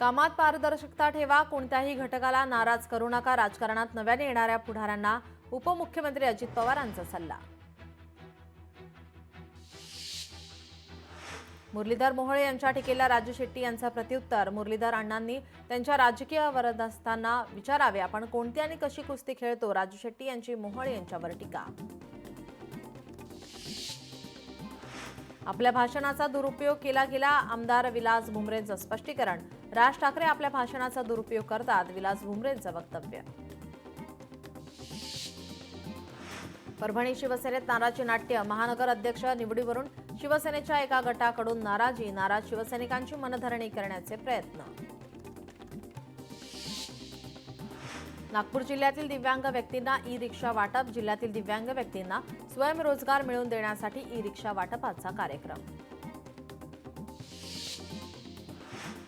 कामात पारदर्शकता ठेवा, कोणत्याही घटकाला नाराज करू नका. राजकारणात नव्याने येणाऱ्या पुढाऱ्यांना उपमुख्यमंत्री अजित पवारांचा सल्ला. मुरलीधर मोहोळे यांच्या टीकेला राजू शेट्टी यांचा प्रत्युत्तर. मुरलीधर अण्णांनी त्यांच्या राजकीय वरदहस्तांना विचारावे, आपण कोणती आणि कशी कुस्ती खेळतो. राजू शेट्टी यांची मोहोळे यांच्यावर टीका. आपल्या भाषणाचा दुरुपयोग केला गेला, आमदार विलास भुमरेंचं स्पष्टीकरण. राज ठाकरे आपल्या भाषणाचा दुरुपयोग करतात, विलास भुमरेंचं वक्तव्य. परभणी शिवसेनेत नाराजी नाट्य. महानगर अध्यक्ष निवडीवरून शिवसेनेच्या एका गटाकडून नाराजी. नाराज शिवसैनिकांची मनधरणी करण्याचे प्रयत्न. नागपूर जिल्ह्यातील दिव्यांग व्यक्तींना ई रिक्षा वाटप. जिल्ह्यातील दिव्यांग व्यक्तींना स्वयंरोजगार मिळवून देण्यासाठी ई रिक्षा वाटपाचा कार्यक्रम.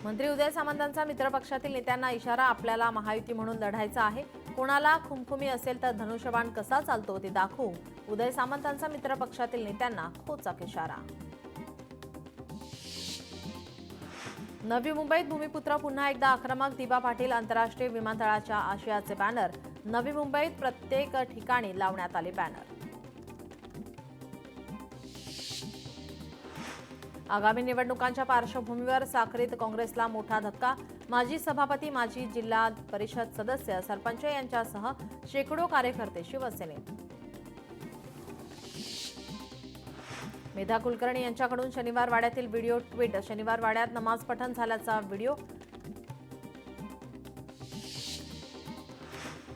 मंत्री उदय सामंतांचा मित्रपक्षातील नेत्यांना इशारा. आपल्याला महायुती म्हणून लढायचं आहे, कोणाला खुमखुमी असेल तर धनुष्यबाण कसा चालतो ते दाखवू. उदय सामंतांचा मित्रपक्षातील नेत्यांना खोचक इशारा. नवी मुंबईत भूमिपुत्र पुन्हा एकदा आक्रमक. दिबा पाटील आंतरराष्ट्रीय विमानतळाच्या आशयाचे बॅनर. नवी मुंबईत प्रत्येक ठिकाणी लावण्यात आले बॅनर. आगामी निवडणुकांच्या पार्श्वभूमीवर साक्रीत काँग्रेसला मोठा धक्का. माजी सभापती, माजी जिल्हा परिषद सदस्य, सरपंच यांच्यासह शेकडो कार्यकर्ते शिवसेनेत. मेधा कुलकर्णी यांच्याकडून शनिवार वाड्यातील व्हिडिओ ट्विट. शनिवार वाड्यात नमाज पठण झाल्याचा व्हिडिओ.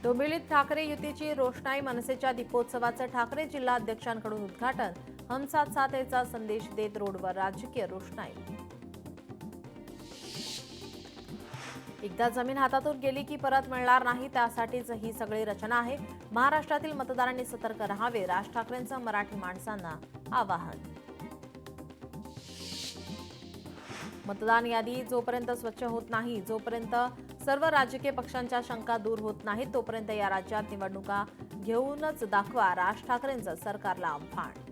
डोंबिवलीत ठाकरे युतीची रोषणाई. मनसेच्या दीपोत्सवाचं ठाकरे जिल्हाध्यक्षांकडून उद्घाटन. हम साथ साथ चा संदेश देत रोडवर राजकीय रोषणाई. एकदा जमीन हातातून गेली की परत मिळणार नाही, त्यासाठीच ही सगळी रचना आहे. महाराष्ट्रातील मतदारांनी सतर्क राहावे, राज ठाकरेंचं मराठी माणसांना आवाहन. मतदान यादी जोपर्यंत स्वच्छ होत नाही, जोपर्यंत सर्व राजकीय पक्षांच्या शंका दूर होत नाहीत, तोपर्यंत या राज्यात निवडणुका घेऊनच दाखवा, राज ठाकरेंचं सरकारला आव्हान.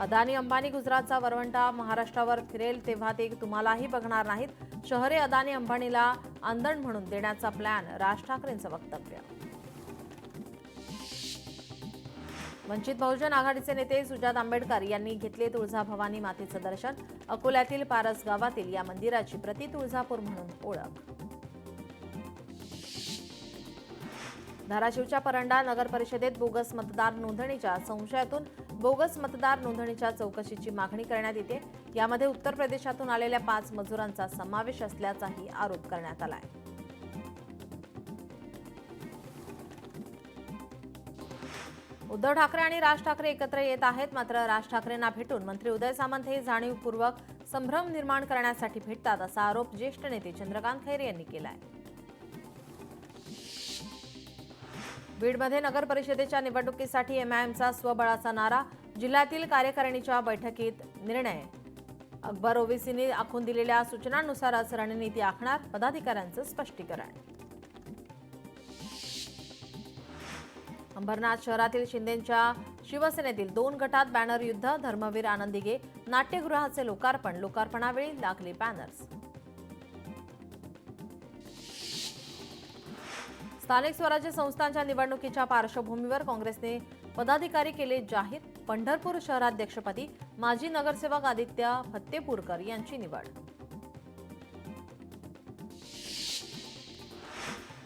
अदानी अंबानी गुजरातचा वरवंटा महाराष्ट्रावर फिरेल तेव्हा ते तुम्हालाही बघणार नाहीत. शहरे अदानी अंबानीला आंदण म्हणून देण्याचा प्लॅन. राज ठाकरेंचं वक्तव्य. वंचित बहुजन आघाडीचे नेते सुजात आंबेडकर यांनी घेतले तुळजाभवानी मातेचं दर्शन. अकोल्यातील पारस गावातील या मंदिराची प्रति तुळजापूर म्हणून ओळख. धाराशिवच्या परंडा नगर परिषदेत बोगस मतदार नोंदणीच्या संशयातून बोगस मतदार नोंदणीच्या चौकशीची मागणी करण्यात येते. यामध्ये उत्तर प्रदेशातून आलेल्या 5 मजुरांचा समावेश असल्याचाही आरोप करण्यात आलाय. उद्धव ठाकरे आणि राज ठाकरे एकत्र येत आहेत, मात्र राज ठाकरेंना भेटून मंत्री उदय सामंत हे जाणीवपूर्वक संभ्रम निर्माण करण्यासाठी भेटतात, असा आरोप ज्येष्ठ नेते चंद्रकांत खैरे यांनी केलाय. बीडमध्ये नगर परिषदेच्या निवडणुकीसाठी एमआयएमचा स्वबळाचा नारा. जिल्ह्यातील कार्यकारिणीच्या बैठकीत निर्णय. अकबर ओवेसींनी आखून दिलेल्या सूचनांनुसारच रणनीती आखणार, पदाधिकाऱ्यांचं स्पष्टीकरण. अंबरनाथ शहरातील शिंदेंच्या शिवसेनेतील 2 गटात बॅनर युद्ध. धर्मवीर आनंदिगे नाट्यगृहाचे लोकार्पण. लोकार्पणावेळी लागले बॅनर्स. स्थानिक स्वराज्य संस्थांच्या निवडणुकीच्या पार्श्वभूमीवर काँग्रेसने पदाधिकारी केले जाहीर. पंढरपूर शहराध्यक्षपदी माजी नगरसेवक आदित्य फत्तेपूरकर यांची निवड.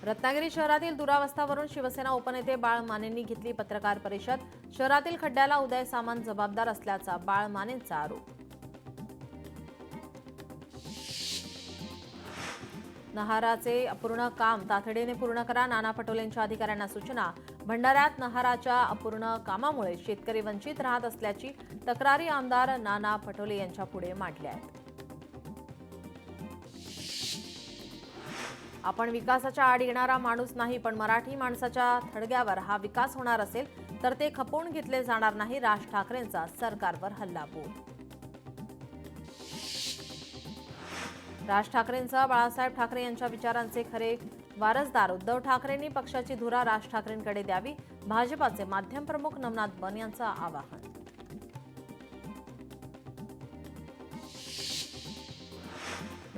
रत्नागिरी शहरातील दुरावस्थावरून शिवसेना उपनेते बाळ मानेंनी घेतली पत्रकार परिषद. शहरातील खड्ड्याला उदय सामंत जबाबदार असल्याचा बाळ मानेंचा आरोप. नहाराचे अपूर्ण काम तातडीने पूर्ण करा. नाना पटोलेंच्या अधिकाऱ्यांना सूचना. भंडाऱ्यात नहाराच्या अपूर्ण कामामुळे शेतकरी वंचित राहत असल्याची तक्रारी आमदार नाना पटोले यांच्या पुढे मांडल्या आहेत. आपण विकासाच्या आड येणारा माणूस नाही, पण मराठी माणसाच्या थडग्यावर हा विकास होणार असेल तर ते खपवून घेतले जाणार नाही. राज ठाकरेंचा सरकारवर हल्लाबोल. राज ठाकरेंचा बाळासाहेब ठाकरे यांच्या विचारांचे खरे वारसदार उद्धव ठाकरेंनी पक्षाची धुरा राज ठाकरेंकडे द्यावी. भाजपाचे माध्यम प्रमुख नवनाथ बन यांचं आवाहन.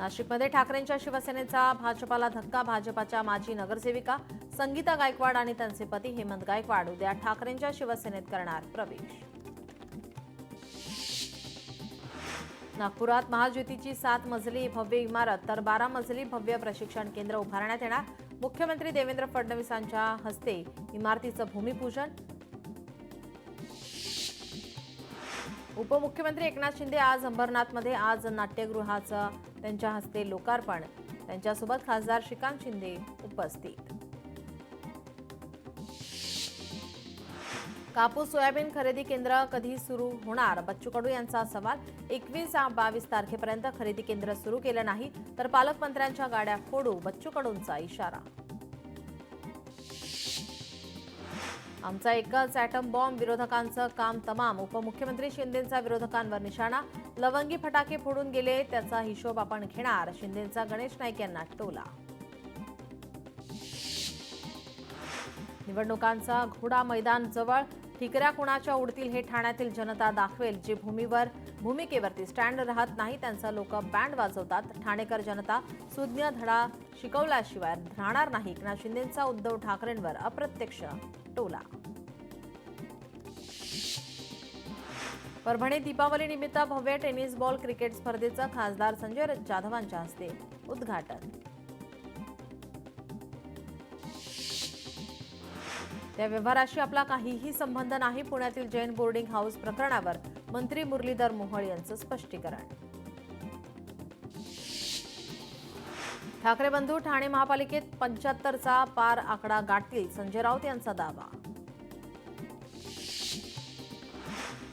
नाशिकमध्ये ठाकरेंच्या शिवसेनेचा भाजपाला धक्का. भाजपाच्या माजी नगरसेविका संगीता गायकवाड आणि त्यांचे पती हेमंत गायकवाड उद्या ठाकरेंच्या शिवसेनेत करणार प्रवेश. नागपुरात महायुतीची 7 मजली भव्य इमारत तर 12 मजली भव्य प्रशिक्षण केंद्र उभारण्यात येणार. मुख्यमंत्री देवेंद्र फडणवीसांच्या हस्ते इमारतीचं भूमिपूजन. उपमुख्यमंत्री एकनाथ शिंदे आज अंबरनाथमध्ये. आज नाट्यगृहाचं त्यांच्या हस्ते लोकार्पण. त्यांच्यासोबत खासदार श्रीकांत शिंदे उपस्थित. कापूस सोयाबीन खरेदी केंद्र कधी सुरू होणार? बच्चू कडू यांचा सवाल. 21-22 तारखेपर्यंत खरेदी केंद्र सुरू केलं नाही तर पालकमंत्र्यांच्या गाड्या फोडू, बच्चू कडूंचा इशारा. आमचा एकच ॲटम बॉम्ब, विरोधकांचं काम तमाम. उपमुख्यमंत्री शिंदेंचा विरोधकांवर निशाणा. लवंगी फटाके फोडून गेले त्याचा हिशोब आपण घेणार, शिंदेंचा गणेश नाईक यांना टोला. निवडणुकांचा घोडा मैदान जवळ. ठिकऱ्या कुणाच्या उडतील हे ठाण्यातील जनता दाखवेल. जे भूमिकेवरती स्टँड राहत नाही त्यांचा लोक बँड वाजवतात. ठाणेकर जनता सुज्ञ धडा शिकवल्याशिवाय राहणार नाही. एकनाथ शिंदेंचा उद्धव ठाकरेंवर अप्रत्यक्ष टोला. परभणीत दीपावलीनिमित्त भव्य टेनिस बॉल क्रिकेट स्पर्धेचं खासदार संजय जाधवांच्या हस्ते उद्घाटन. त्या व्यवहाराशी आपला काहीही संबंध नाही. पुण्यातील जैन बोर्डिंग हाऊस प्रकरणावर मंत्री मुरलीधर मोहोळ यांचं स्पष्टीकरण. ठाकरे बंधू ठाणे महापालिकेत 75चा पार आकडा गाठतील, संजय राऊत यांचा दावा.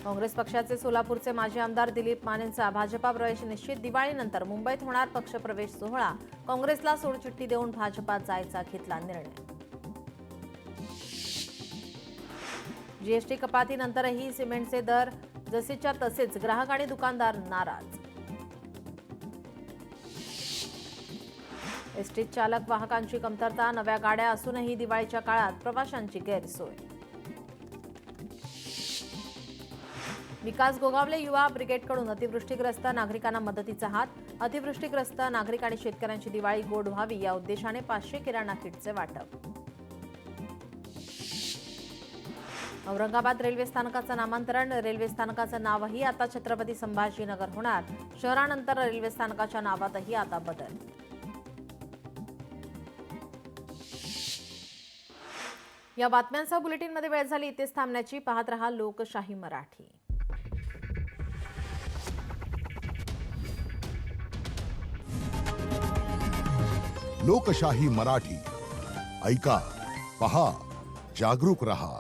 काँग्रेस पक्षाचे सोलापूरचे माजी आमदार दिलीप मानेंचा भाजपा प्रवेश निश्चित. दिवाळीनंतर मुंबईत होणार पक्षप्रवेश सोहळा. काँग्रेसला सोडचिठ्ठी देऊन भाजपात जायचा घेतला निर्णय. जीएसटी कपातीनंतरही सिमेंटचे दर जसेच्या तसेच, ग्राहक आणि दुकानदार नाराज. एसटीत चालक वाहकांची कमतरता. नव्या गाड्या असूनही दिवाळीच्या काळात प्रवाशांची गैरसोय. विकास गोगावले युवा ब्रिगेडकडून अतिवृष्टीग्रस्त नागरिकांना मदतीचा हात. अतिवृष्टीग्रस्त नागरिक आणि शेतकऱ्यांची दिवाळी गोड व्हावी या उद्देशाने 500 किराणा किटचे वाटप. औरंगाबाद रेल्वे स्थानकाचं नामांतरण. रेल्वे स्थानकाचं नावही आता छत्रपती संभाजीनगर होणार. शहरानंतर रेल्वे स्थानकाच्या नावातही आता बदल. या बातम्यांचा बुलेटिनमध्ये वेळ झाली इथेच थांबण्याची. पाहत रहा लोकशाही मराठी. लोकशाही मराठी ऐका, पहा, जागरूक रहा.